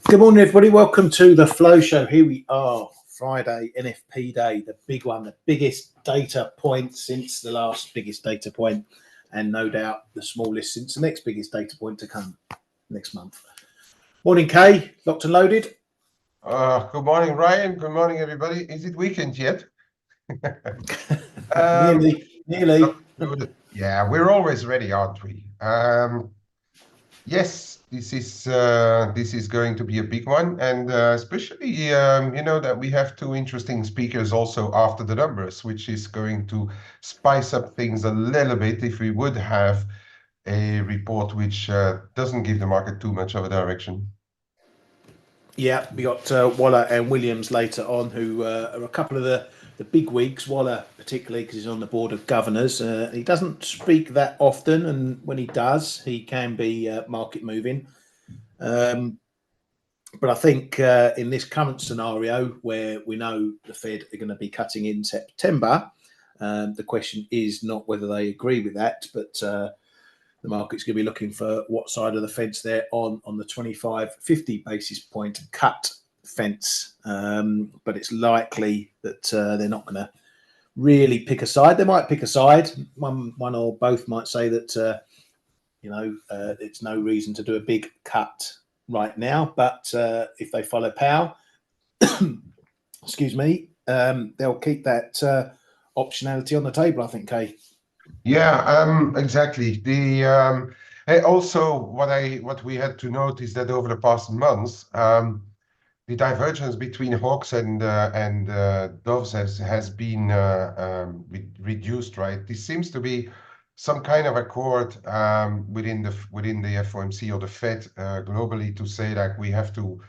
Good morning, everybody. Welcome to the Flow Show. Here we are, Friday, NFP Day, the big one, the biggest data point since the last biggest data point, and no doubt the smallest since the next biggest data point to come next month. Morning, Kay. Locked and loaded. Good morning, Ryan. Good morning, everybody. Is it weekend yet? Nearly. Yeah, we're always ready, aren't we? Yes, this is going to be a big one, and especially that we have two interesting speakers also after the numbers, which is going to spice up things a little bit if we would have a report which doesn't give the market too much of a direction. Yeah, we got Waller and Williams later on, who are a couple of the big wigs. Waller, particularly because he's on the board of governors. He doesn't speak that often, and when he does, he can be market moving. But I think in this current scenario, where we know the Fed are going to be cutting in September, the question is not whether they agree with that, but the market's going to be looking for what side of the fence they're on the 25-50 basis point cut fence. But it's likely that they're not going to really pick a side. They might pick a side. One or both might say that, it's no reason to do a big cut right now. But if they follow Powell, excuse me, they'll keep that optionality on the table, I think, Kay. Yeah, exactly. Also what we had to note is that over the past months, the divergence between hawks and doves has been reduced, right? This seems to be some kind of accord within the FOMC or the Fed globally to say that we have to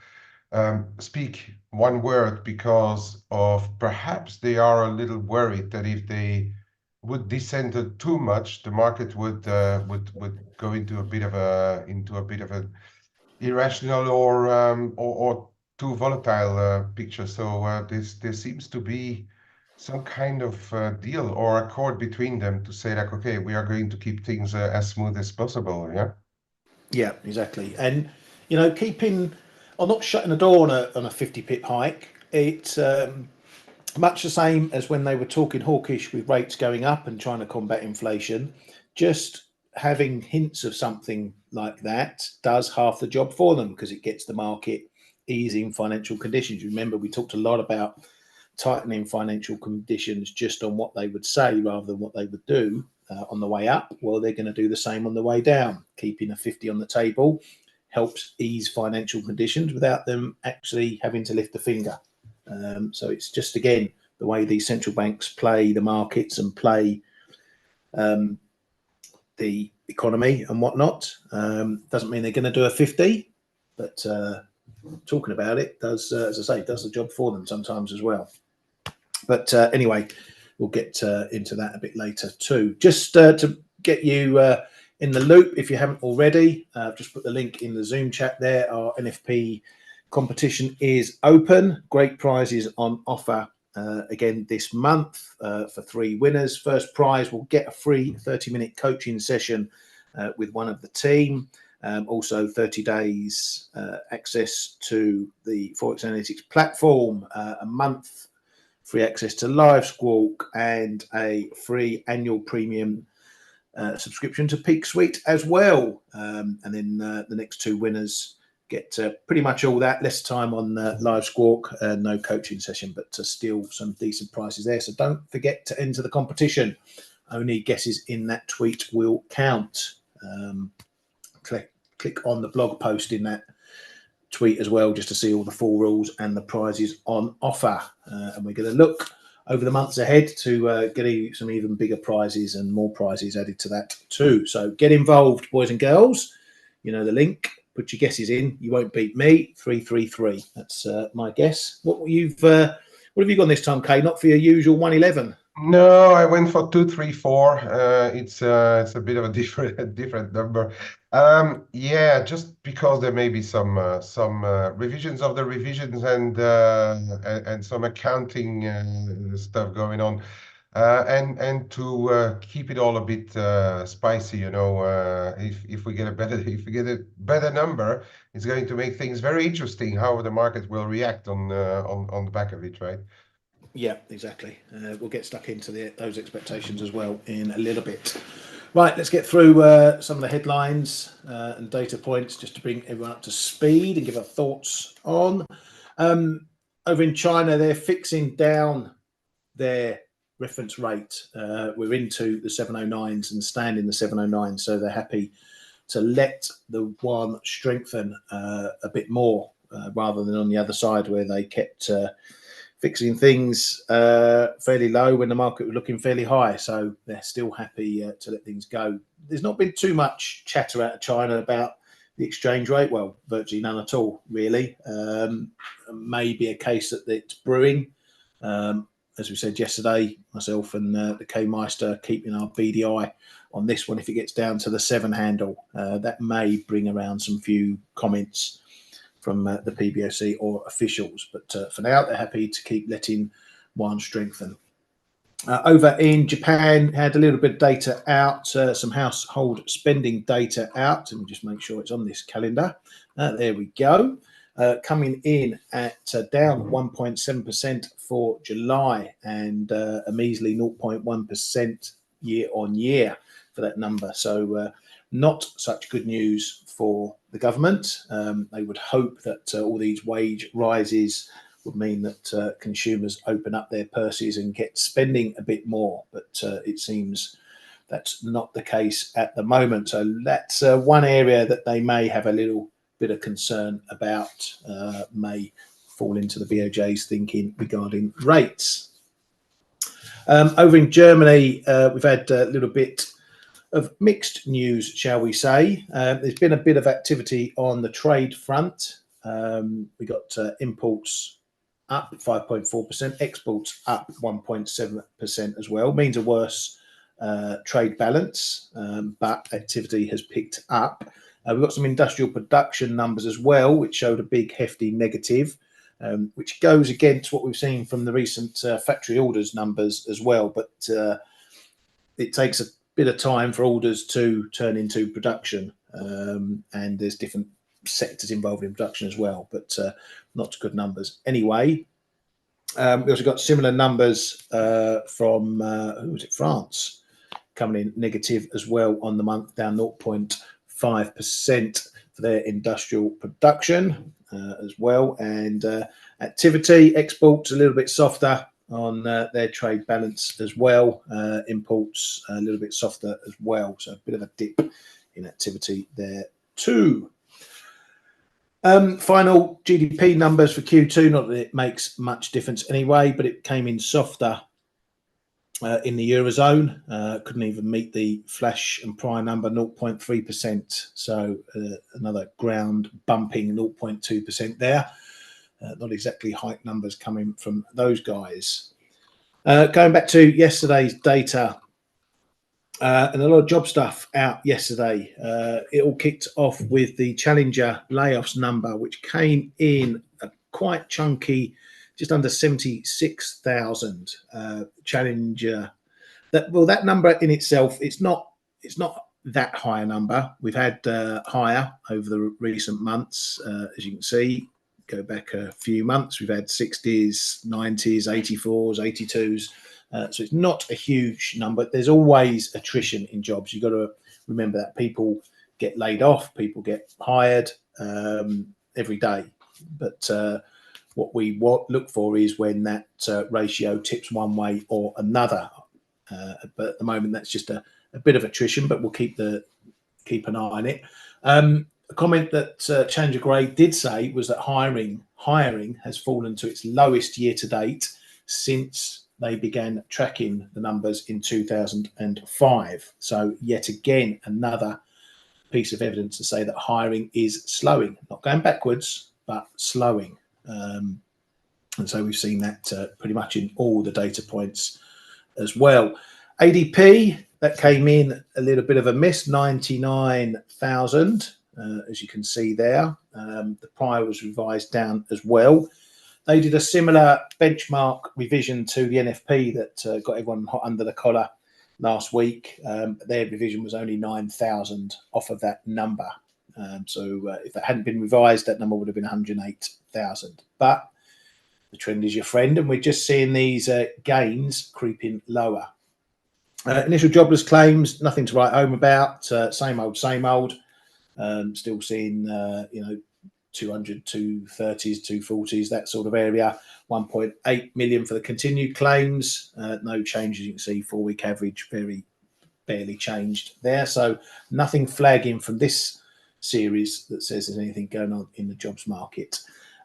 speak one word because of perhaps they are a little worried that if they would descend too much, the market would go into a bit of an irrational or too volatile picture. So there seems to be some kind of deal or accord between them to say like, okay, we are going to keep things as smooth as possible. Yeah. Yeah, exactly. And keeping or not shutting the door on a 50 pip hike. It's much the same as when they were talking hawkish with rates going up and trying to combat inflation. Just having hints of something like that does half the job for them because it gets the market easing financial conditions. Remember, we talked a lot about tightening financial conditions just on what they would say rather than what they would do on the way up. Well, they're going to do the same on the way down. Keeping a 50 on the table helps ease financial conditions without them actually having to lift a finger. So it's just, again, the way these central banks play the markets and play the economy and whatnot. Doesn't mean they're going to do a 50, but talking about it does, as I say, does the job for them sometimes as well. But anyway, we'll get into that a bit later too. Just to get you in the loop, if you haven't already, just put the link in the Zoom chat there. Our NFP competition is open. Great prizes on offer again this month for 3 winners. First prize will get a free 30-minute coaching session with one of the team. Also 30 days access to the ForexAnalytix platform, a month free access to Live Squawk, and a free annual premium subscription to Peak Suite as well. And then the next 2 winners get pretty much all that, less time on Live Squawk, no coaching session, but still some decent prices there. So don't forget to enter the competition. Only guesses in that tweet will count. Click on the blog post in that tweet as well, just to see all the full rules and the prizes on offer. And we're going to look over the months ahead to get some even bigger prizes and more prizes added to that too. So get involved, boys and girls. You know the link. Put your guesses in. You won't beat me. 333. That's my guess. What have you gone this time, Kay? Not for your usual 111. No, I went for 234. It's a bit of a different number. Yeah, just because there may be some revisions of the revisions and some accounting stuff going on. and to keep it all a bit spicy, you know, if we get a better number, it's going to make things very interesting how the market will react on the back of it, right? Yeah, exactly. We'll get stuck into those expectations as well in a little bit. Right, let's get through some of the headlines and data points just to bring everyone up to speed and give our thoughts on. Over in China, they're fixing down their reference rate. We're into the 709s and stand in the 709, so they're happy to let the yuan strengthen a bit more rather than on the other side where they kept fixing things fairly low when the market was looking fairly high. So they're still happy to let things go. There's not been too much chatter out of China about the exchange rate. Well, virtually none at all, really. Maybe a case that it's brewing. As we said yesterday, myself and the K-Meister keeping our BDI on this one. If it gets down to the 7 handle, that may bring around some few comments from the PBOC or officials. But for now, they're happy to keep letting yuan strengthen. Over in Japan, had a little bit of data out, some household spending data out. And just make sure it's on this calendar. There we go. Coming in at down 1.7% for July and a measly 0.1% year on year for that number. So not such good news for the government. They would hope that all these wage rises would mean that consumers open up their purses and get spending a bit more. But it seems that's not the case at the moment. So that's one area that they may have a little bit of concern about, may fall into the BOJ's thinking regarding rates. Over in Germany, we've had a little bit of mixed news, shall we say. There's been a bit of activity on the trade front. We got imports up 5.4%, exports up 1.7% as well. Means a worse trade balance, but activity has picked up. We've got some industrial production numbers as well, which showed a big hefty negative, which goes against what we've seen from the recent factory orders numbers as well. But it takes a bit of time for orders to turn into production, and there's different sectors involved in production as well, but not good numbers. Anyway, we also got similar numbers from, who was it, France, coming in negative as well on the month, down 0.5% for their industrial production as well. And activity, exports a little bit softer on their trade balance as well. Imports a little bit softer as well. So a bit of a dip in activity there too. Final GDP numbers for Q2, not that it makes much difference anyway, but it came in softer in the Eurozone. Couldn't even meet the flash and prior number, 0.3%. So another ground bumping 0.2% there. Not exactly height numbers coming from those guys. Going back to yesterday's data, and a lot of job stuff out yesterday. It all kicked off with the Challenger layoffs number, which came in quite chunky, just under 76,000. Challenger. That number in itself, it's not that high a number. We've had higher over the recent months, as you can see. Go back a few months, we've had 60s, 90s, 84s, 82s. So it's not a huge number. There's always attrition in jobs. You've got to remember that people get laid off, people get hired every day. But what we look for is when that ratio tips one way or another. But at the moment, that's just a bit of attrition, but we'll keep an eye on it. A comment that Challenger Gray did say was that hiring has fallen to its lowest year to date since they began tracking the numbers in 2005. So yet again, another piece of evidence to say that hiring is slowing, not going backwards, but slowing. And so we've seen that pretty much in all the data points as well. ADP, that came in a little bit of a miss, 99,000, as you can see there. The prior was revised down as well. they did a similar benchmark revision to the NFP that got everyone hot under the collar last week. Their revision was only 9,000 off of that number. So if that hadn't been revised, that number would have been 108,000. But the trend is your friend, and we're just seeing these gains creeping lower. Initial jobless claims, nothing to write home about. Same old, same old. Still seeing, 200, 230s, 240s, that sort of area. 1.8 million for the continued claims. No change, as you can see. 4-week average very barely changed there. So nothing flagging from this series that says there's anything going on in the jobs market.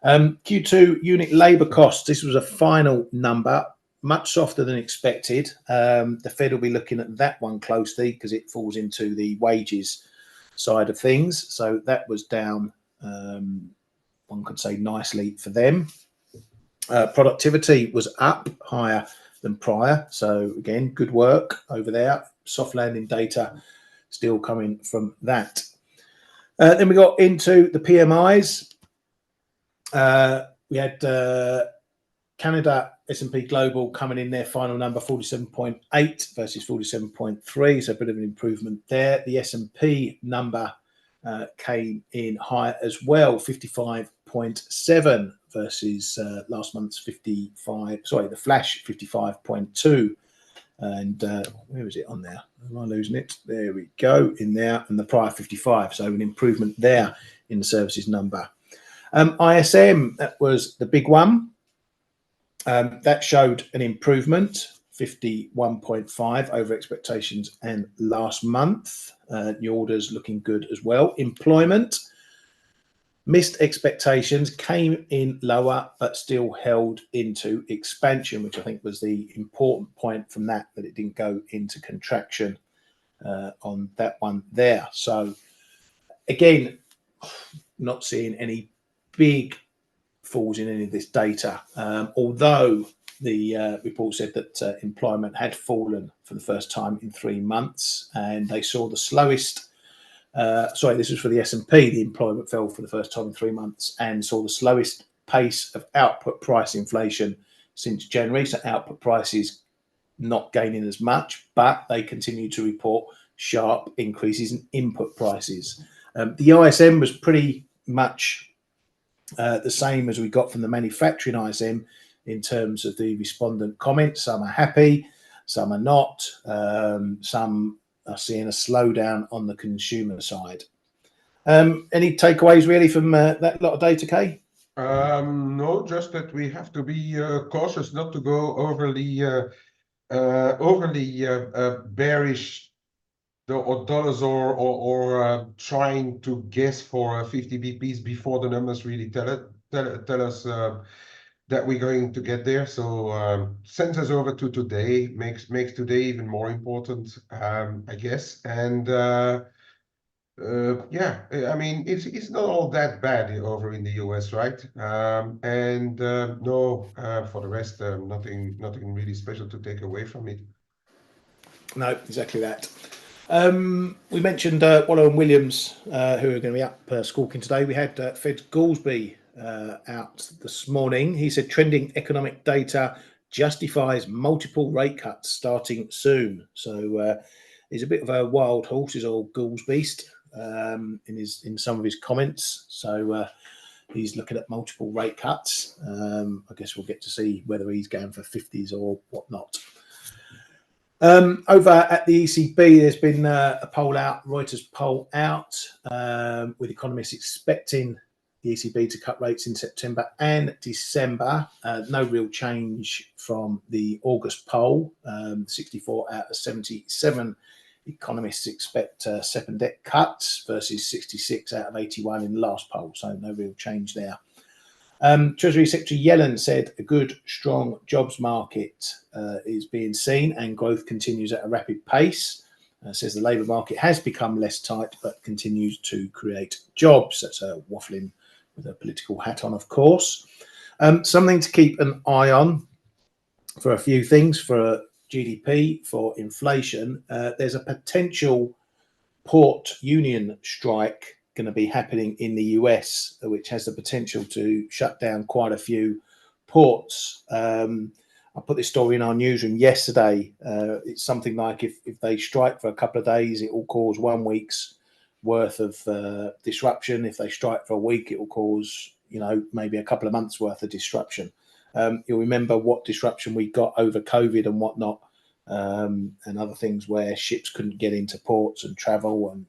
Q2 unit labour costs. This was a final number, much softer than expected. The Fed will be looking at that one closely because it falls into the wages side of things. So that was down, one could say, nicely for them. Productivity was up, higher than prior. So again, good work over there. Soft landing data still coming from that. Then we got into the PMIs. We had Canada S&P Global coming in their final number 47.8 versus 47.3, so a bit of an improvement there. The S&P number came in higher as well, 55.7 versus last month's 55. Sorry, the flash 55.2. And where is it on there? Am I losing it? There we go, in there, and the prior 55. So an improvement there in the services number. ISM, that was the big one. That showed an improvement, 51.5 over expectations and last month. New orders looking good as well. Employment missed expectations, came in lower, but still held into expansion, which I think was the important point from that it didn't go into contraction on that one there. So again, not seeing any big falls in any of this data, although the report said that employment had fallen for the first time in 3 months, and they saw the slowest. This was for the S&P. The employment fell for the first time in 3 months and saw the slowest pace of output price inflation since January. So output prices not gaining as much, but they continue to report sharp increases in input prices. The ISM was pretty much the same as we got from the manufacturing ISM in terms of the respondent comments. Some are happy, some are not. Some are seeing a slowdown on the consumer side. Any takeaways really from that lot of data, Kay? No, just that we have to be cautious not to go overly bearish or dollars or trying to guess for 50 BPs before the numbers really tell us that we're going to get there. So send us over to today, makes today even more important, I guess. And yeah, I mean, it's not all that bad over in the US, right? No, for the rest, nothing really special to take away from it. No, exactly that. We mentioned Wallow and Williams, who are going to be up squawking today. We had Fed Goolsbee out this morning. He said trending economic data justifies multiple rate cuts starting soon. So he's a bit of a wild horse, is old Goolsbee, in some of his comments. So he's looking at multiple rate cuts. I guess we'll get to see whether he's going for 50s or whatnot. Over at the ECB, there's been a poll out, Reuters poll out, with economists expecting the ECB to cut rates in September and December. No real change from the August poll. 64 out of 77 economists expect second debt cuts versus 66 out of 81 in the last poll. So no real change there. Treasury Secretary Yellen said a good, strong jobs market is being seen and growth continues at a rapid pace. Says the labour market has become less tight but continues to create jobs. That's waffling with a political hat on, of course. Something to keep an eye on for a few things, for GDP, for inflation. There's a potential port union strike going to be happening in the US, which has the potential to shut down quite a few ports. I put this story in our newsroom yesterday. It's something like if they strike for a couple of days, it will cause 1 week's worth of disruption. If they strike for a week, it will cause, you know, maybe a couple of months worth of disruption. You'll remember what disruption we got over COVID and whatnot, and other things where ships couldn't get into ports and travel and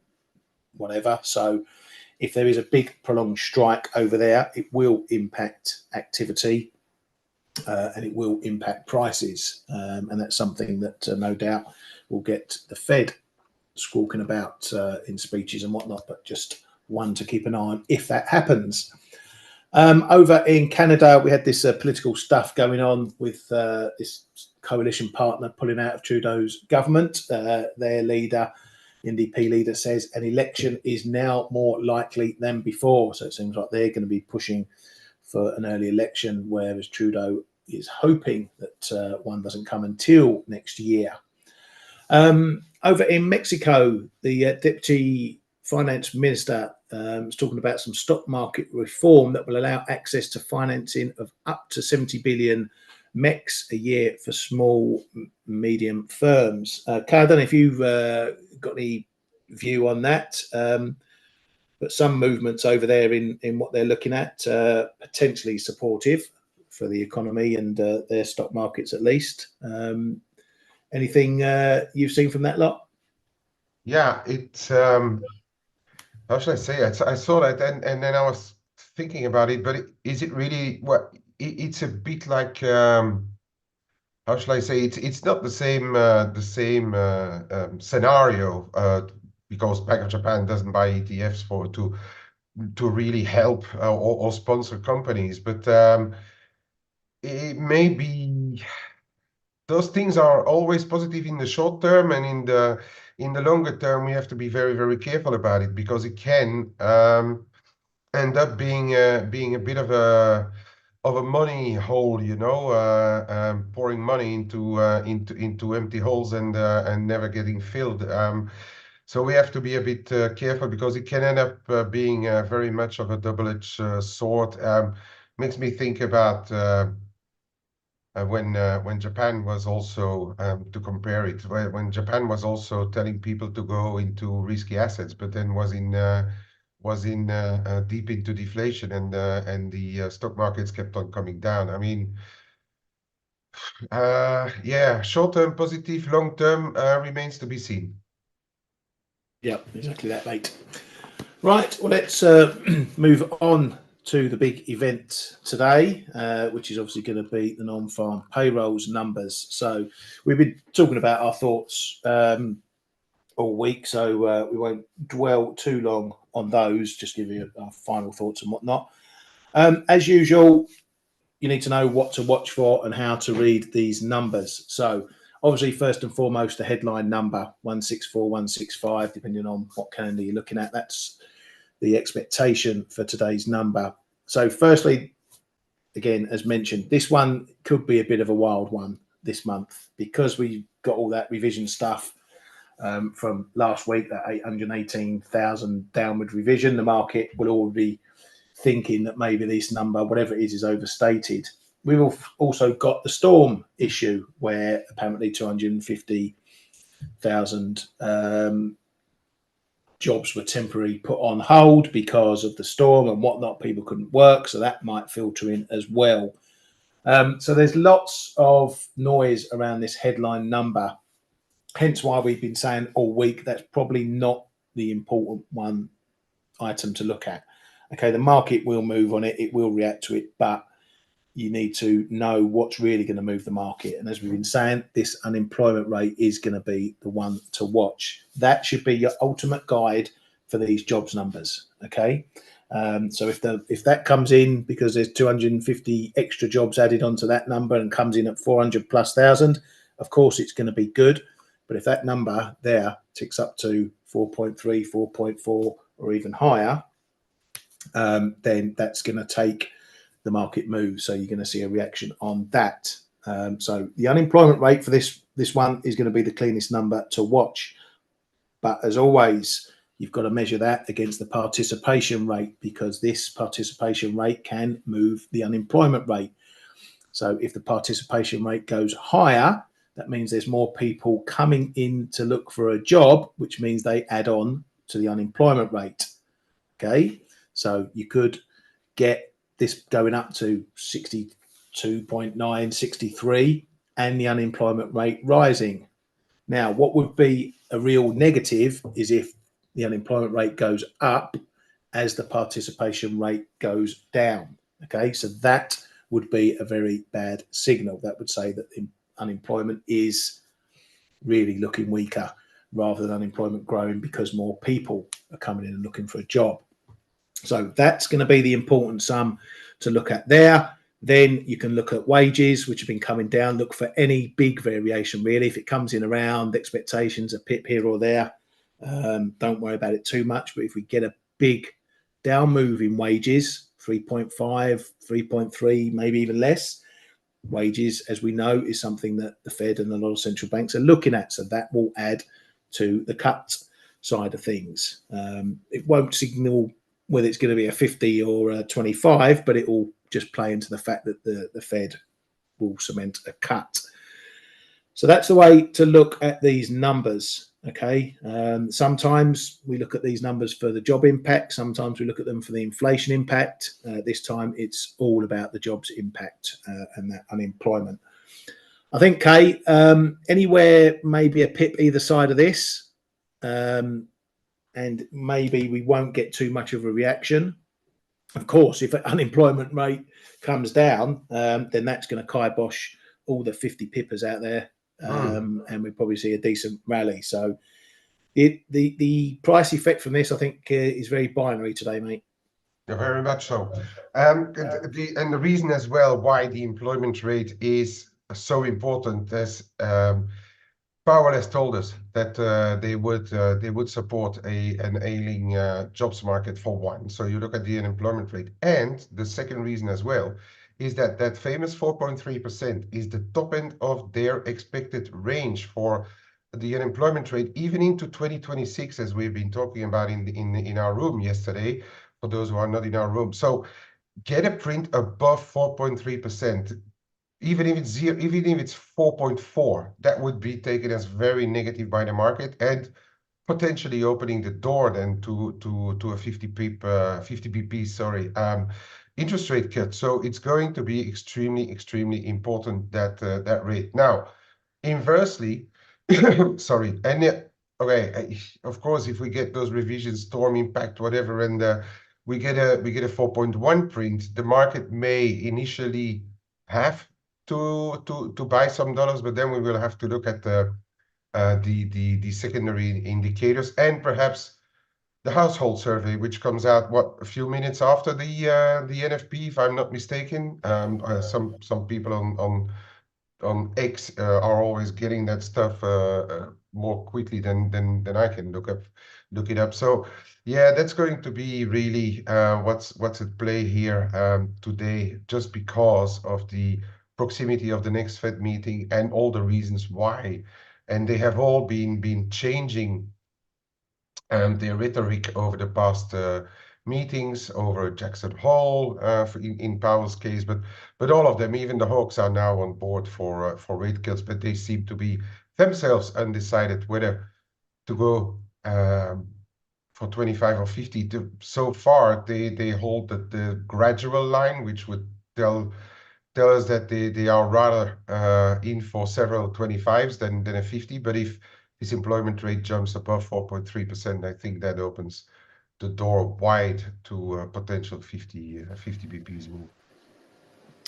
whatever. So if there is a big prolonged strike over there, it will impact activity, and it will impact prices. And that's something that no doubt will get the Fed squawking about in speeches and whatnot, but just one to keep an eye on if that happens. Over in Canada, we had this political stuff going on with this coalition partner pulling out of Trudeau's government. Their leader, NDP leader, says an election is now more likely than before. So it seems like they're going to be pushing for an early election, whereas Trudeau is hoping that one doesn't come until next year. Over in Mexico, the Deputy Finance Minister is talking about some stock market reform that will allow access to financing of up to 70 billion MEX a year for small, medium firms. Kay, I don't know if you've got any view on that, but some movements over there in what they're looking at, potentially supportive for the economy and their stock markets at least. Anything you've seen from that lot? Yeah, it's how should I say it? I saw that and then I was thinking about it, but is it really what it's a bit like how shall I say it's not the same scenario because Bank of Japan doesn't buy ETFs for to really help or sponsor companies, but it may be those things are always positive in the short term, and in the longer term we have to be very, very careful about it because it can end up being a bit of a money hole, you know, pouring money into empty holes and never getting filled. So we have to be a bit careful because it can end up being very much of a double-edged sword. Makes me think about when Japan was also to compare it when Japan was also telling people to go into risky assets, but then was in deep into deflation and the stock markets kept on coming down. I mean, yeah, short-term positive, long-term remains to be seen. Yeah, exactly that, mate. Right, well, let's move on to the big event today, which is obviously going to be the non-farm payrolls numbers. So we've been talking about our thoughts all week, so we won't dwell too long on those, just give you our final thoughts and whatnot. As usual, you need to know what to watch for and how to read these numbers. So obviously, first and foremost, the headline number 164, 165, depending on what calendar you're looking at. That's the expectation for today's number. So firstly, again, as mentioned, this one could be a bit of a wild one this month because we got all that revision stuff from last week, that 818,000 downward revision. The market will all be thinking that maybe this number, whatever it is overstated. We've also got the storm issue where apparently 250,000 jobs were temporarily put on hold because of the storm and whatnot. People couldn't work, so that might filter in as well. So there's lots of noise around this headline number, hence why we've been saying all week that's probably not the important one item to look at. Okay, the market will move on it, it will react to it, but you need to know what's really going to move the market. And as we've been saying, this unemployment rate is going to be the one to watch. That should be your ultimate guide for these jobs numbers. Okay, so if that comes in because there's 250 extra jobs added onto that number and comes in at 400,000+, of course it's going to be good. But if that number there ticks up to 4.3, 4.4, or even higher, then that's going to take the market move. So you're going to see a reaction on that. So the unemployment rate for this one is going to be the cleanest number to watch. But as always, you've got to measure that against the participation rate because this participation rate can move the unemployment rate. So if the participation rate goes higher, that means there's more people coming in to look for a job, which means they add on to the unemployment rate. Okay, so you could get this going up to 62.9, 63, and the unemployment rate rising. Now, what would be a real negative is if the unemployment rate goes up as the participation rate goes down. Okay, so that would be a very bad signal. That would say that unemployment is really looking weaker rather than unemployment growing because more people are coming in and looking for a job. So that's going to be the important sum to look at there. Then you can look at wages, which have been coming down. Look for any big variation, really. If it comes in around expectations, a pip here or there, don't worry about it too much. But if we get a big down move in wages, 3.5, 3.3, maybe even less, wages, as we know, is something that the Fed and a lot of central banks are looking at. So that will add to the cut side of things. It won't signal whether it's going to be a 50 or a 25, but it will just play into the fact that the Fed will cement a cut. So that's the way to look at these numbers. Okay. Sometimes we look at these numbers for the job impact. Sometimes we look at them for the inflation impact. This time it's all about the jobs impact and that unemployment. I think, Kay, anywhere maybe a pip either side of this, and maybe we won't get too much of a reaction. Of course, if the unemployment rate comes down, then that's going to kibosh all the 50 pippers out there. And we probably see a decent rally. So the price effect from this, I think, is very binary today, mate. Yeah, very much so. And the reason as well why the employment rate is so important is Powell has told us that they would support an ailing jobs market for one. So you look at the unemployment rate, and the second reason as well is that famous 4.3% is the top end of their expected range for the unemployment rate, even into 2026, as we've been talking about in our room yesterday. For those who are not in our room, so get a print above 4.3%. Even if it's 0, even if it's 4.4, that would be taken as very negative by the market and potentially opening the door then to a 50 BP, sorry, interest rate cut. So it's going to be extremely important that that rate. Now, inversely, sorry, and okay, of course, if we get those revisions, storm impact, whatever, and we get a 4.1 print, the market may initially have to buy some dollars, but then we will have to look at the secondary indicators and perhaps the household survey, which comes out a few minutes after the NFP, if I'm not mistaken. Some people on X are always getting that stuff more quickly than I can look it up. So yeah, that's going to be really what's at play here today, just because of the proximity of the next Fed meeting and all the reasons why. And they have all been changing their rhetoric over the past meetings, over Jackson Hole in Powell's case, but all of them, even the Hawks, are now on board for rate cuts, but they seem to be themselves undecided whether to go for 25 or 50. So far, they hold the gradual line, which would tell us that they are rather in for several 25s than a 50. But if this employment rate jumps above 4.3%, I think that opens the door wide to a potential 50 BPs move.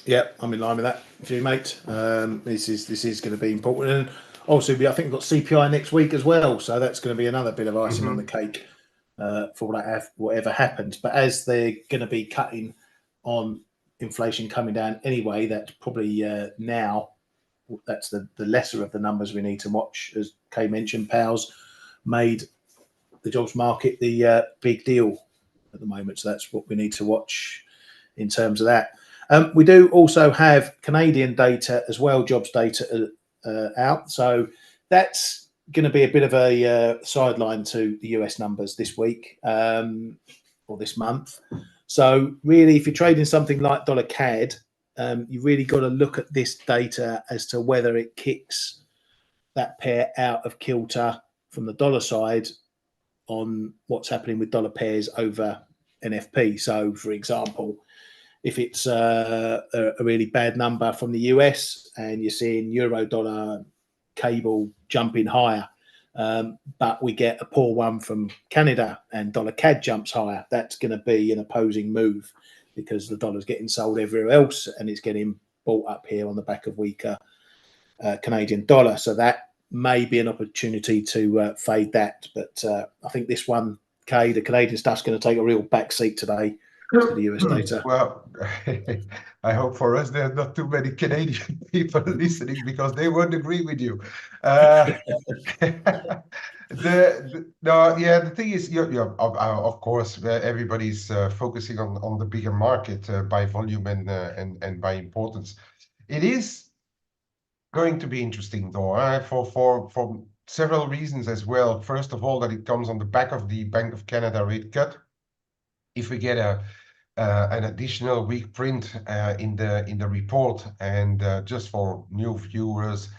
Yeah, I'm in line with that, too, mate. This is going to be important, and also I think we've got CPI next week as well, so that's going to be another bit of icing on the cake for whatever happens. But as they're going to be cutting on inflation coming down anyway, that's probably now that's the lesser of the numbers we need to watch. As Kay mentioned, Powell's made the jobs market the big deal at the moment, so that's what we need to watch in terms of that. We do also have Canadian data as well, jobs data out. So that's going to be a bit of a sideline to the US numbers this week or this month. So really, if you're trading something like dollar CAD, you really got to look at this data as to whether it kicks that pair out of kilter from the dollar side on what's happening with dollar pairs over NFP. So, for example, if it's a really bad number from the US and you're seeing euro dollar cable jumping higher, but we get a poor one from Canada and dollar CAD jumps higher, that's going to be an opposing move because the dollar's getting sold everywhere else and it's getting bought up here on the back of weaker Canadian dollar. So that may be an opportunity to fade that. But I think this one, the Canadian stuff's going to take a real backseat today to the US data. Well, I hope for us there are not too many Canadian people listening because they won't agree with you. The thing is, of course, everybody's focusing on the bigger market by volume and by importance. It is going to be interesting though, for several reasons as well. First of all, that it comes on the back of the Bank of Canada rate cut. If we get an additional weak print in the report, and just for new viewers,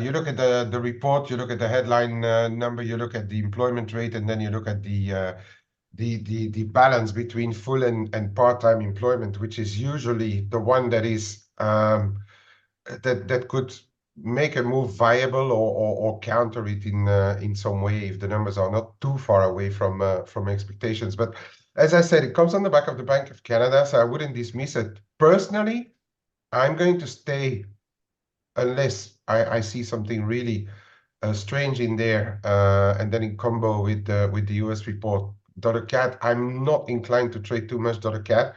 you look at the report, you look at the headline number, you look at the employment rate, and then you look at the balance between full and part-time employment, which is usually the one that is that could make a move viable or counter it in some way if the numbers are not too far away from expectations. But as I said, it comes on the back of the Bank of Canada, so I wouldn't dismiss it. Personally, I'm going to stay unless I see something really strange in there, and then in combo with the US report. Dollar CAD, I'm not inclined to trade too much dollar CAD,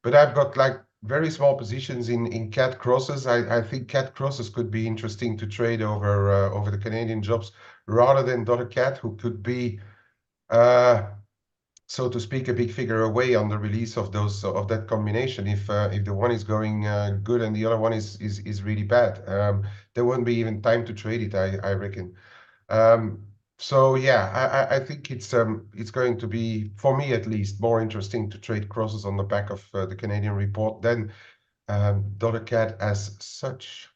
but I've got like very small positions in CAD crosses. I think CAD crosses could be interesting to trade over the Canadian jobs rather than dollar CAD, who could be so to speak, a big figure away on the release of that combination. If the one is going good and the other one is really bad, there won't be even time to trade it, I reckon. So yeah, I think it's going to be, for me at least, more interesting to trade crosses on the back of the Canadian report than dollar CAD as such.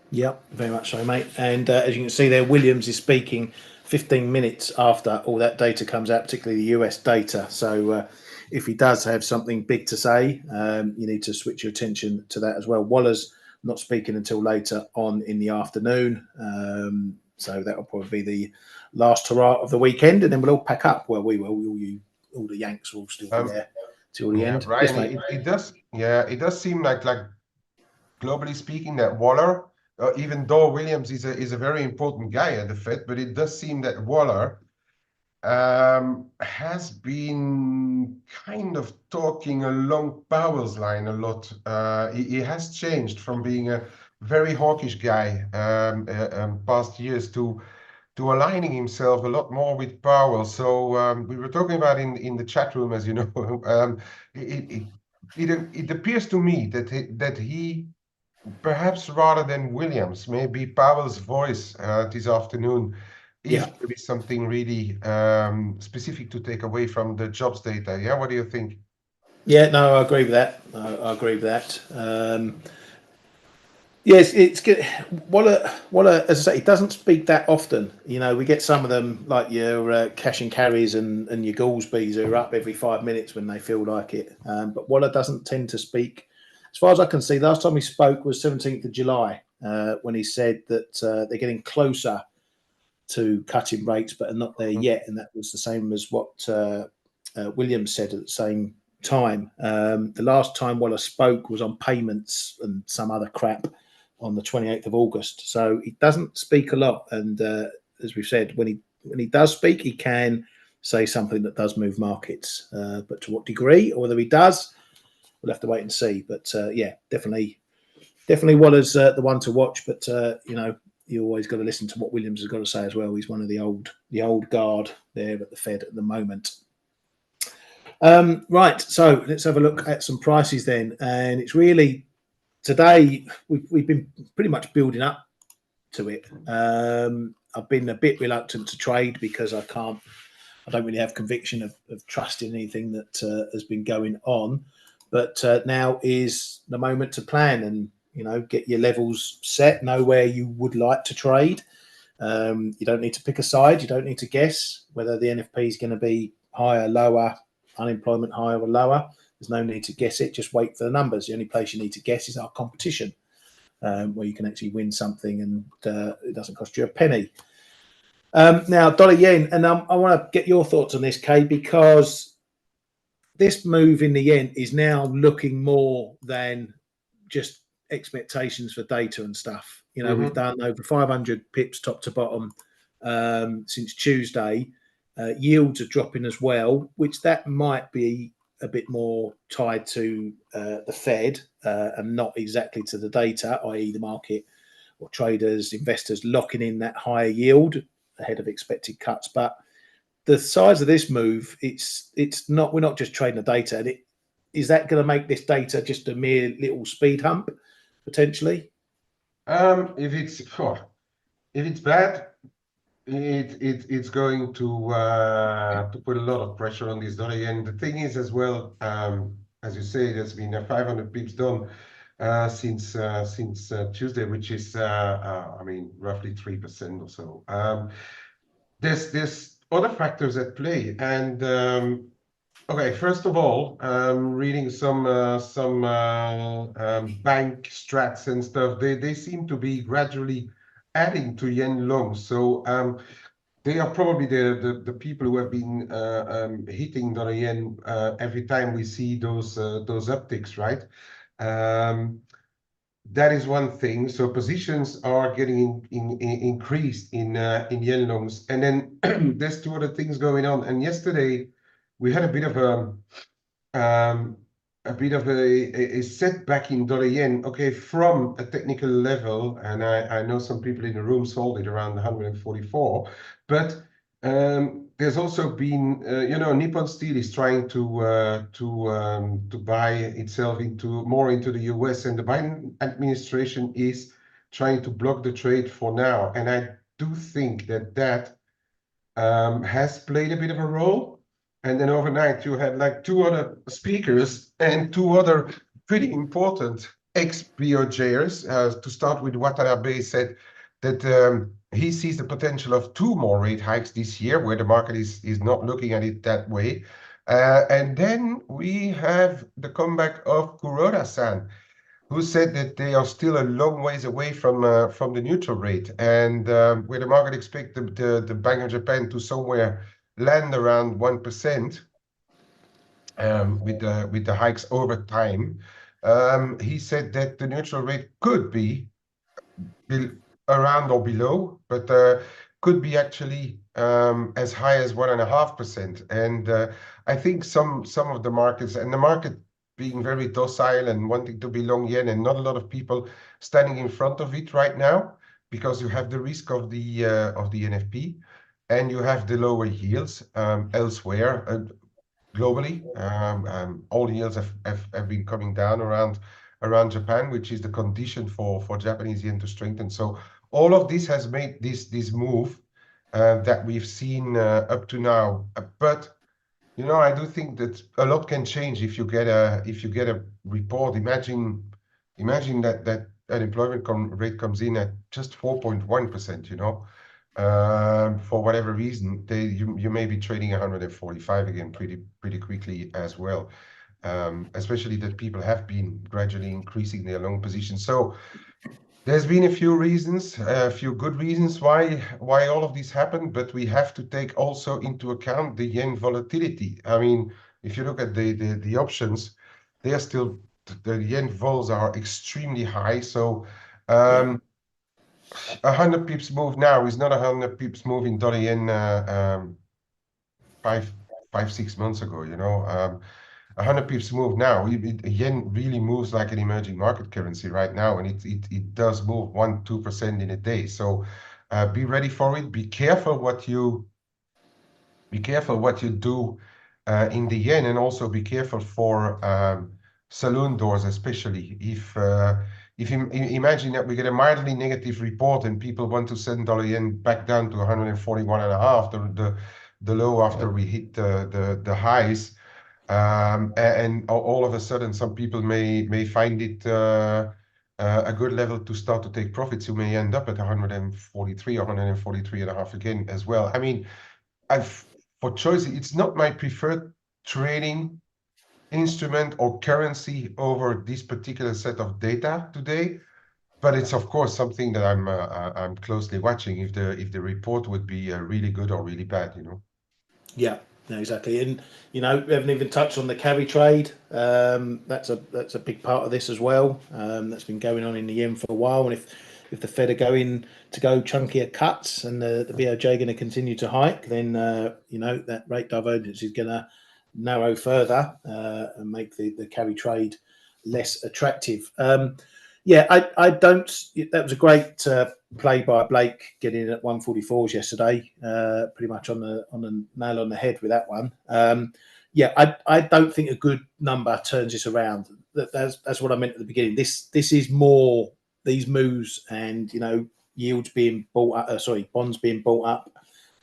Yeah, very much so, mate. And as you can see there, Williams is speaking 15 minutes after all that data comes out, particularly the US data. So if he does have something big to say, you need to switch your attention to that as well. Waller's not speaking until later on in the afternoon. So that will probably be the last hurrah of the weekend, and then we'll all pack up. Well, we will. All the Yanks will still be there till the end. Brian, Yes, mate. it does seem like globally speaking that Waller, even though Williams is a very important guy at the Fed, but it does seem that Waller has been kind of talking along Powell's line a lot. He has changed from being a very hawkish guy past years to aligning himself a lot more with Powell. So we were talking about in the chat room, as you know, it appears to me that he perhaps rather than Williams, maybe Powell's voice this afternoon, if there is something really specific to take away from the jobs data. Yeah, what do you think? Yeah, no, I agree with that. I agree with that. Yes, it's good. Waller, as I say, he doesn't speak that often. You know, we get some of them like your cash and carries and your Goolsbys who are up every 5 minutes when they feel like it. But Waller doesn't tend to speak. As far as I can see, last time he spoke was 17th of July when he said that they're getting closer to cutting rates, but are not there yet. And that was the same as what Williams said at the same time. The last time Waller spoke was on payments and some other crap on the 28th of August. So he doesn't speak a lot. And as we've said, when he does speak, he can say something that does move markets. But to what degree, or whether he does, we'll have to wait and see. But yeah, definitely Waller's the one to watch. But you know, you always got to listen to what Williams has got to say as well. He's one of the old guard there at the Fed at the moment. Right, so let's have a look at some prices then. And it's really today we've been pretty much building up to it. I've been a bit reluctant to trade because I don't really have conviction of trusting anything that has been going on. but now is the moment to plan and, you know, get your levels set, know where you would like to trade. You don't need to pick a side. You don't need to guess whether the NFP is going to be higher, lower, unemployment higher or lower. There's no need to guess it. Just wait for the numbers. The only place you need to guess is our competition, where you can actually win something and it doesn't cost you a penny. Now, dollar yen, and I want to get your thoughts on this, Kay, because this move in the yen is now looking more than just expectations for data and stuff. You know, we've done over 500 pips top to bottom since Tuesday. Yields are dropping as well, which that might be a bit more tied to the Fed and not exactly to the data, i.e. the market or traders, investors locking in that higher yield ahead of expected cuts. But the size of this move, it's not, we're not just trading the data. And is that going to make this data just a mere little speed hump potentially? If it's bad, it's going to put a lot of pressure on this dollar yen. The thing is as well, as you say, there's been a 500 pips done since Tuesday, which is I mean roughly 3% or so. There's other factors at play, and okay, first of all, reading some bank strats and stuff, they seem to be gradually adding to yen long. So they are probably the people who have been hitting dollar yen every time we see those upticks, right? That is one thing. So positions are getting increased in yen longs, and then there's two other things going on. And yesterday we had a bit of a setback in dollar yen. Okay, from a technical level, and I know some people in the room sold it around 144, but there's also been you know, Nippon Steel is trying to buy itself more into the US, and the Biden administration is trying to block the trade for now, and I do think that has played a bit of a role. And then overnight, you had like two other speakers and two other pretty important ex-BOJers. To start with, Watanabe said that he sees the potential of two more rate hikes this year, where the market is not looking at it that way. And then we have the comeback of Kuroda-san, who said that they are still a long ways away from the neutral rate, and where the market expects the Bank of Japan to somewhere land around 1% with the hikes over time. He said that the neutral rate could be around or below, but could be actually as high as 1.5%. And I think some of the markets, and the market being very docile and wanting to be long yen, and not a lot of people standing in front of it right now, because you have the risk of the NFP, and you have the lower yields elsewhere. Globally, all yields have been coming down around Japan, which is the condition for Japanese yen to strengthen. So all of this has made this move that we've seen up to now. But you know, I do think that a lot can change if you get a report. Imagine that unemployment rate comes in at just 4.1%. You know, for whatever reason, you may be trading 145 again pretty quickly as well. Especially that people have been gradually increasing their long position. So there's been a few reasons, a few good reasons why all of this happened, but we have to take also into account the yen volatility. I mean, if you look at the options, they are still, the yen vols are extremely high. So 100 pips move now is not 100 pips move in dollar yen 6 months ago. You know, 100 pips move now. Yen really moves like an emerging market currency right now, and it does move 1-2% in a day. So be ready for it. Be careful what you do in the yen, and also be careful for saloon doors, especially if you imagine that we get a mildly negative report and people want to send dollar yen back down to 141.5, the low after we hit the highs. And all of a sudden, some people may find it a good level to start to take profits. You may end up at 143, 143 and a half again as well. I mean, for choice, it's not my preferred trading instrument or currency over this particular set of data today, but it's of course something that I'm closely watching if the report would be really good or really bad, you know. Yeah, no, exactly. And we haven't even touched on the carry trade. That's a big part of this as well. That's been going on in the yen for a while. And if the Fed are going to go chunkier cuts and the BOJ going to continue to hike, then that rate divergence is going to narrow further and make the carry trade less attractive. Yeah, I don't. That was a great play by Blake getting at 144s yesterday. Pretty much on the nail on the head with that one. Yeah, I don't think a good number turns this around. That's what I meant at the beginning. This is more these moves and yields being bought up. Bonds being bought up,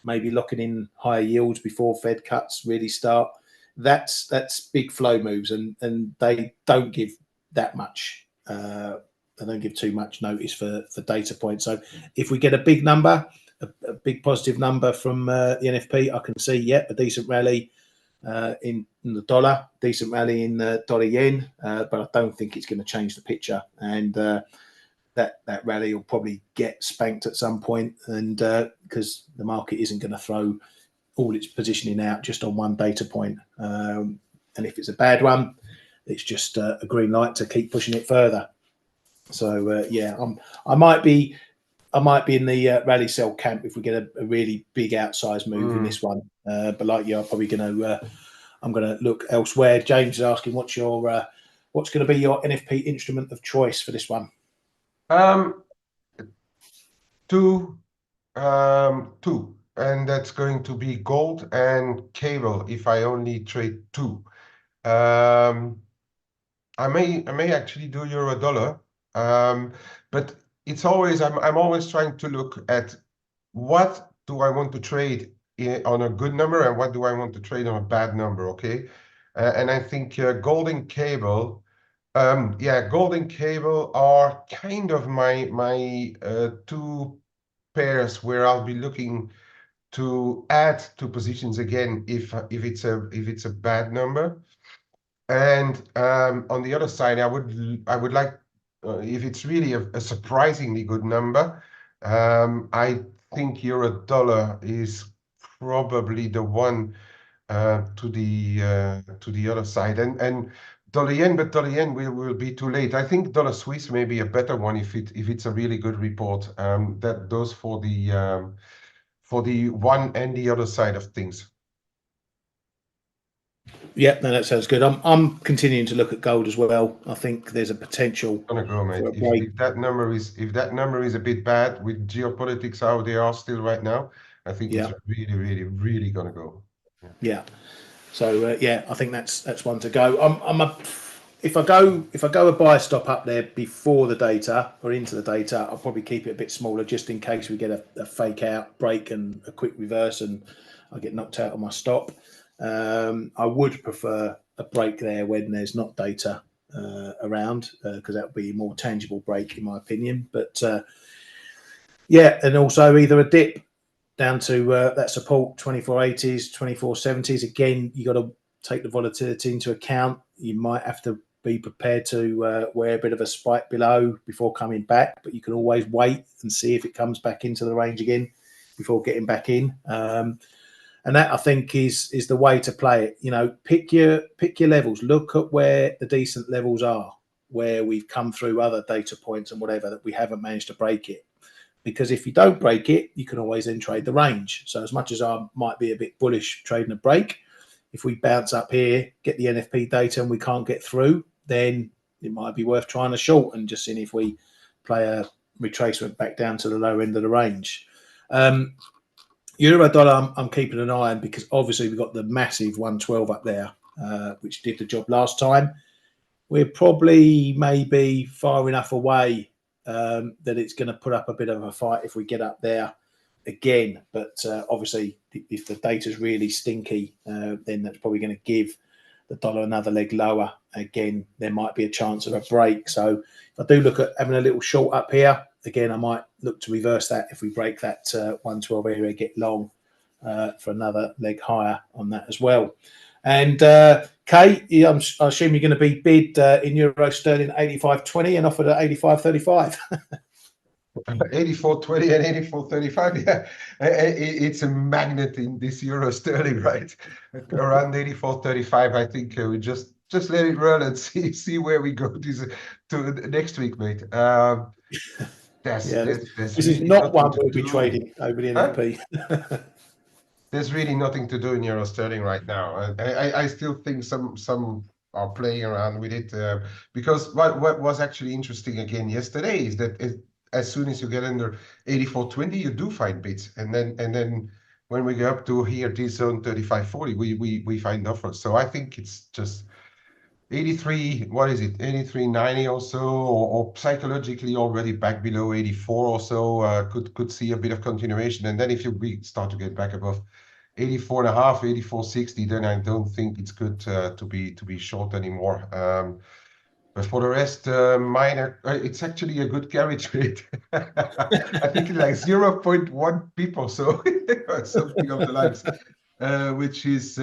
maybe locking in higher yields before Fed cuts really start. That's big flow moves, and they don't give that much. They don't give too much notice for data points. So if we get a big number, a big positive number from the NFP, I can see, a decent rally in the dollar, decent rally in the dollar yen, but I don't think it's going to change the picture. And that rally will probably get spanked at some point, and because the market isn't going to throw all its positioning out just on one data point. And if it's a bad one, it's just a green light to keep pushing it further. So I might be in the rally sell camp if we get a really big outsized move in this one. But like you, I'm probably I'm going to look elsewhere. James is asking what's going to be your NFP instrument of choice for this one. Two, and that's going to be gold and cable if I only trade two. I may actually do euro dollar, but it's always I'm always trying to look at what do I want to trade on a good number and what do I want to trade on a bad number. Okay, and I think gold and cable, gold and cable are kind of my two pairs where I'll be looking to add two positions again if it's a bad number. And on the other side, I would like if it's really a surprisingly good number. I think euro dollar is probably the one to the other side, and dollar yen, but dollar yen will be too late. I think dollar Swiss may be a better one if it's a really good report. That goes for the one and the other side of things. Yeah, no, that sounds good. I'm continuing to look at gold as well. I think there's a potential Gonna go, mate. for a break. If that number is a bit bad with geopolitics how they are still right now, I think it's really, really, really gonna go. Yeah. So I think that's one to go. If I go a buy stop up there before the data or into the data, I'll probably keep it a bit smaller just in case we get a fake out break and a quick reverse and I get knocked out on my stop. I would prefer a break there when there's not data around because that would be a more tangible break in my opinion. But and also either a dip down to that support 2480s, 2470s. Again, you got to take the volatility into account. You might have to be prepared to wear a bit of a spike below before coming back, but you can always wait and see if it comes back into the range again before getting back in. And that I think is the way to play it. Pick your levels. Look at where the decent levels are, where we've come through other data points and whatever that we haven't managed to break it. Because if you don't break it, you can always then trade the range. So as much as I might be a bit bullish trading a break, if we bounce up here, get the NFP data and we can't get through, then it might be worth trying to short and just seeing if we play a retracement back down to the lower end of the range. Euro dollar, I'm keeping an eye on because obviously we've got the massive 112 up there, which did the job last time. We're probably maybe far enough away that it's going to put up a bit of a fight if we get up there again. But obviously, if the data's really stinky, then that's probably going to give the dollar another leg lower, again, there might be a chance of a break. So if I do look at having a little short up here, again, I might look to reverse that if we break that 112 area, get long for another leg higher on that as well. And Kay, I assume you're going to be bid in euro sterling 85.20 and offered at 85.35. 84.20 and 84.35. Yeah, it's a magnet in this euro sterling, right? Around 84.35. I think we just let it run and see where we go to next week, mate. There's this is really not nothing one to we'll be do. trading over the Huh? NLP. There's really nothing to do in euro sterling right now. I still think some are playing around with it because what was actually interesting again yesterday is that as soon as you get under 84.20, you do find bids, and then when we go up to here this zone 35.40, we find offers. So I think it's just 83, what is it, 83.90 or so, or psychologically already back below 84 or so, could see a bit of continuation. And then if we start to get back above 84.5, 84.60, then I don't think it's good to be short anymore. But for the rest, minor, it's actually a good carry trade. I think it's like 0.1 people, so something of the likes, which is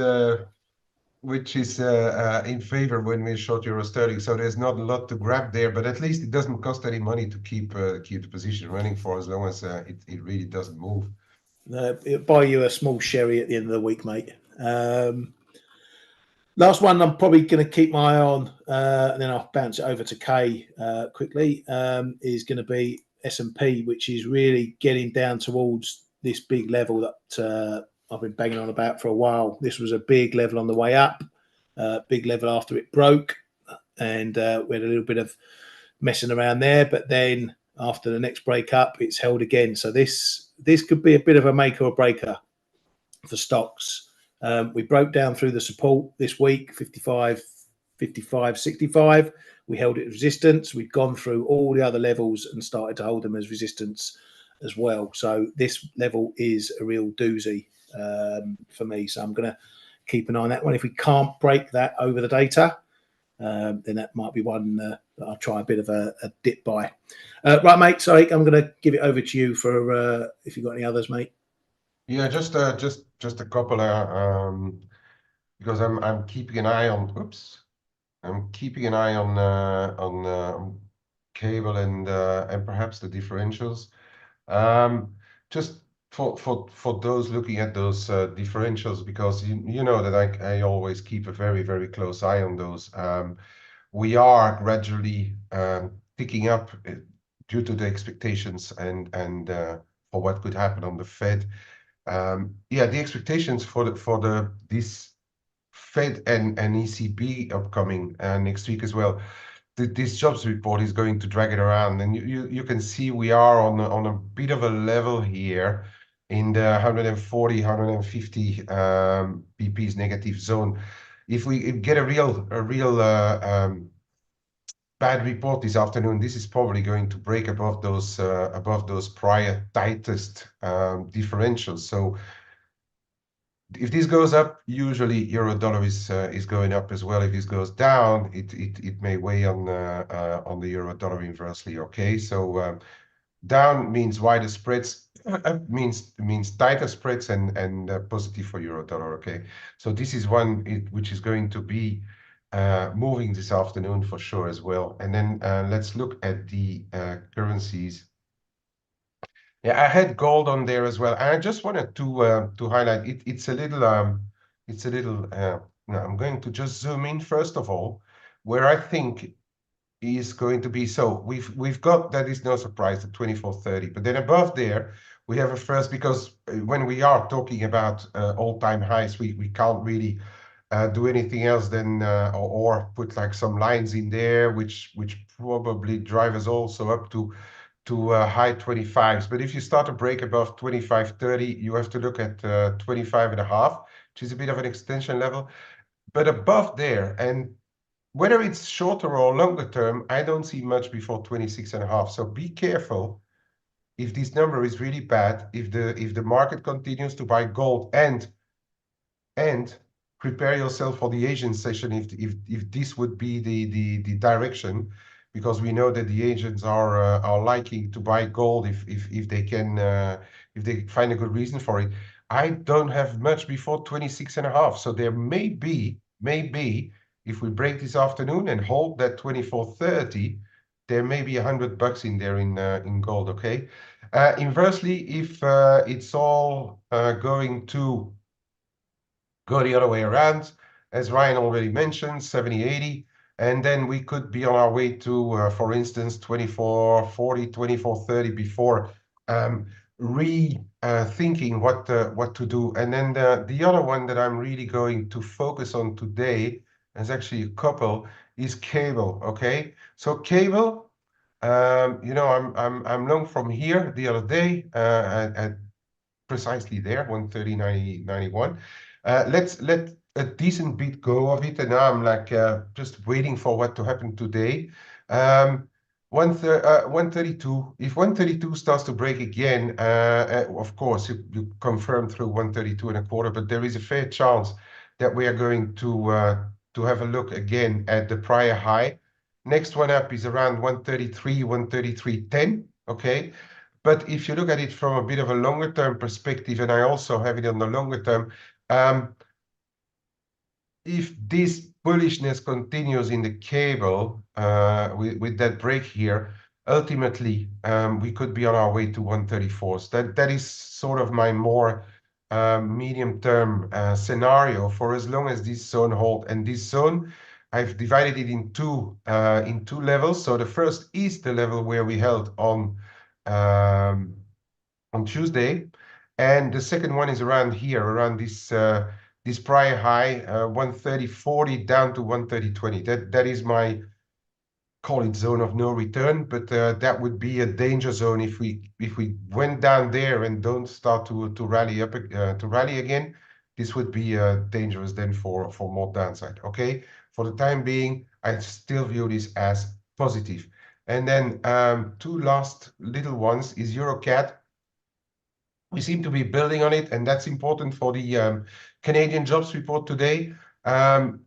in favor when we short euro sterling. So there's not a lot to grab there, but at least it doesn't cost any money to keep the position running for as long as it really doesn't move. It'll buy you a small sherry at the end of the week, mate. Last one I'm probably going to keep my eye on, and then I'll bounce it over to Kay quickly, is going to be S&P, which is really getting down towards this big level that I've been banging on about for a while. This was a big level on the way up, big level after it broke, and we had a little bit of messing around there. But then after the next break up, it's held again. So this could be a bit of a make or a breaker for stocks. We broke down through the support this week, 55, 55, 65. We held it as resistance. We've gone through all the other levels and started to hold them as resistance as well. So this level is a real doozy for me. So I'm going to keep an eye on that one. If we can't break that over the data, then that might be one that I'll try a bit of a dip by. Right, mate. So I'm going to give it over to you for if you've got any others, mate. Yeah, just a couple because I'm keeping an eye on. Oops, I'm keeping an eye on cable and perhaps the differentials. Just for those looking at those differentials, because you know that I always keep a very close eye on those. We are gradually picking up due to the expectations and for what could happen on the Fed. Yeah, the expectations for this Fed and ECB upcoming next week as well. This jobs report is going to drag it around, and you can see we are on a bit of a level here in the 140, 150 BPs negative zone. If we get a real bad report this afternoon, this is probably going to break above those prior tightest differentials. So if this goes up, usually euro dollar is going up as well. If this goes down, it may weigh on the euro dollar inversely. Okay, so down means wider spreads, means tighter spreads and positive for euro dollar. Okay, so this is one which is going to be moving this afternoon for sure as well. And then let's look at the currencies. Yeah, I had gold on there as well. And I just wanted to highlight it. It's a little now I'm going to just zoom in first of all, where I think is going to be. So we've got, that is no surprise, at 24.30. But then above there we have a first, because when we are talking about all-time highs, we can't really do anything else than or put like some lines in there, which probably drive us also up to high 25s. But if you start to break above 25.30, you have to look at 25.5, which is a bit of an extension level. But above there, and whether it's shorter or longer term, I don't see much before 26.5. So be careful if this number is really bad, if the market continues to buy gold and prepare yourself for the Asian session if this would be the direction, because we know that the agents are liking to buy gold if they can if they find a good reason for it. I don't have much before 26.5, so there may be if we break this afternoon and hold that 24.30, there may be $100 in there in gold. Okay. Inversely, if it's all going to go the other way around, as Ryan already mentioned, 70.80, and then we could be on our way to, for instance, 24.40, 24.30 before rethinking what to do. And then the other one that I'm really going to focus on today, there's actually a couple, is cable. Okay, so cable, you know, I'm long from here the other day at precisely there, 130.91. Let's let a decent bit go of it, and now I'm like just waiting for what to happen today. 132. If 132 starts to break again, of course you confirm through 132.25, but there is a fair chance that we are going to have a look again at the prior high. Next one up is around 133, 133.10. Okay. But if you look at it from a bit of a longer term perspective, and I also have it on the longer term, if this bullishness continues in the cable with that break here, ultimately we could be on our way to 134. So that is sort of my more medium term scenario for as long as this zone holds. And this zone, I've divided it in two levels. So the first is the level where we held on Tuesday, and the second one is around here, around this this prior high, 130.40 down to 130.20. That is my, call it, zone of no return, but that would be a danger zone if we went down there and don't start to rally up to rally again. This would be dangerous then for more downside. Okay, for the time being, I still view this as positive. And then two last little ones is EuroCAD. We seem to be building on it, and that's important for the Canadian jobs report today.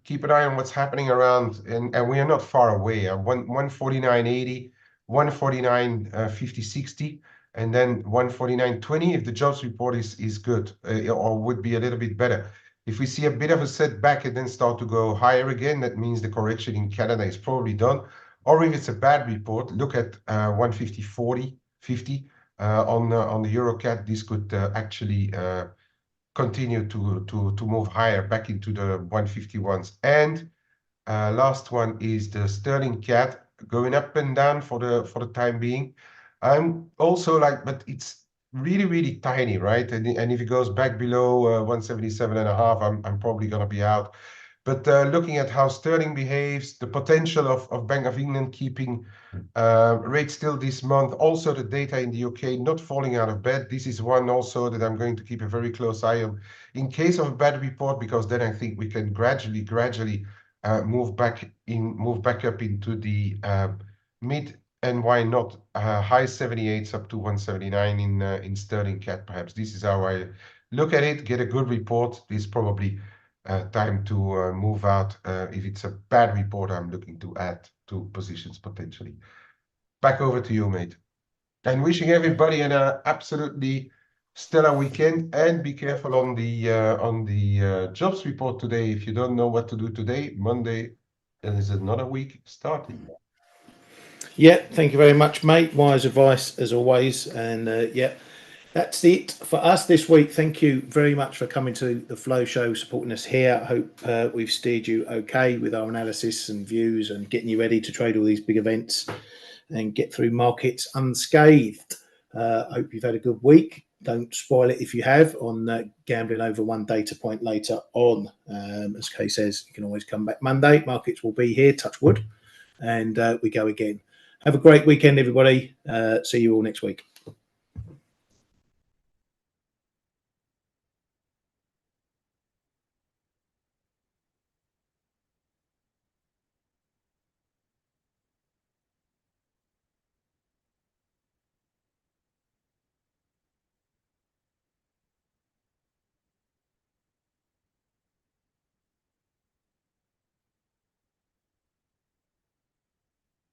Keep an eye on what's happening around, and we are not far away. 149.80, 149.50, 60, and then 149.20 if the jobs report is good or would be a little bit better. If we see a bit of a setback and then start to go higher again, that means the correction in Canada is probably done. Or if it's a bad report, look at 150.40, 50. On the EuroCAD, this could actually continue to move higher back into the 151s. And last one is the Sterling CAD going up and down for the time being. I'm also like, but it's really tiny, right? And if it goes back below 177.5, I'm probably gonna be out. But looking at how sterling behaves, the potential of Bank of England keeping rates still this month, also the data in the UK not falling out of bed. This is one also that I'm going to keep a very close eye on in case of a bad report, because then I think we can gradually move back up into the mid, and why not high 78s up to 179 in sterling CAD. Perhaps this is how I look at it. Get a good report. This is probably time to move out. If it's a bad report, I'm looking to add to positions potentially. Back over to you, mate. And wishing everybody an absolutely stellar weekend, and be careful on the jobs report today. If you don't know what to do today, Monday, there is another week starting. Yeah, thank you very much, mate. Wise advice as always. And yeah, that's it for us this week. Thank you very much for coming to the Flow Show, supporting us here. I hope we've steered you okay with our analysis and views and getting you ready to trade all these big events and get through markets unscathed. I hope you've had a good week. Don't spoil it if you have on gambling over one data point later on. As Kay says, you can always come back Monday. Markets will be here, touch wood, and we go again. Have a great weekend, everybody. See you all next week.